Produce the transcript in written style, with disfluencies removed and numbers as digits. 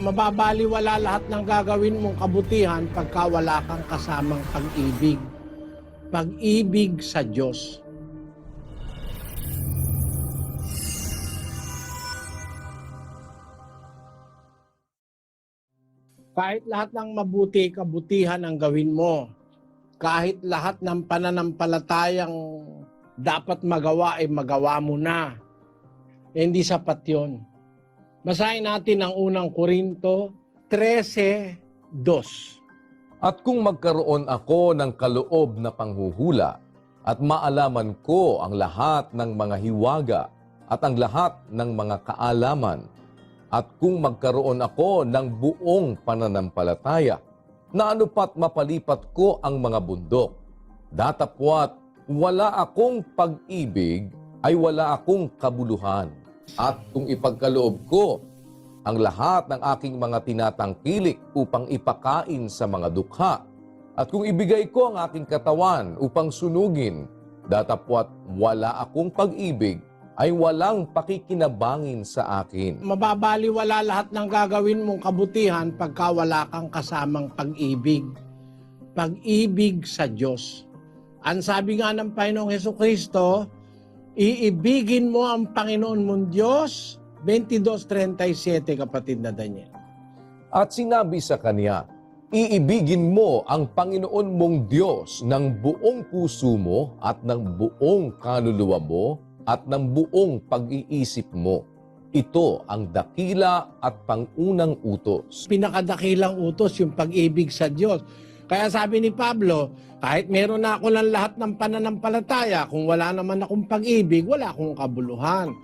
Mababaliwala lahat ng gagawin mong kabutihan pagka wala kang kasamang pag-ibig. Pag-ibig sa Diyos. Kahit lahat ng mabuti, kabutihan ang gawin mo, kahit lahat ng pananampalatayang dapat magawa ay magawa mo na, hindi sapat yun. Basahin natin ang unang Korinto 13:2. At kung magkaroon ako ng kaloob na panghuhula at maalaman ko ang lahat ng mga hiwaga at ang lahat ng mga kaalaman, at kung magkaroon ako ng buong pananampalataya, na anupat mapalipat ko ang mga bundok, datapwat wala akong pag-ibig ay wala akong kabuluhan. At kung ipagkaloob ko ang lahat ng aking mga tinatangkilik upang ipakain sa mga dukha, at kung ibigay ko ang aking katawan upang sunugin, datapwat wala akong pag-ibig, ay walang pakikinabangin sa akin. Mababaliwala lahat ng gagawin mong kabutihan pagka wala kang kasamang pag-ibig. Pag-ibig sa Diyos. Ang sabi nga ng Panginoong Hesukristo, iibigin mo ang Panginoon mong Diyos, 22:37, kapatid na Daniel. At sinabi sa kanya, iibigin mo ang Panginoon mong Diyos ng buong puso mo at ng buong kaluluwa mo at ng buong pag-iisip mo. Ito ang dakila at pangunang utos. Pinakadakilang utos yung pag-ibig sa Diyos. Kaya sabi ni Pablo, kahit meron na ako ng lahat ng pananampalataya, kung wala naman akong pag-ibig, wala akong kabuluhan.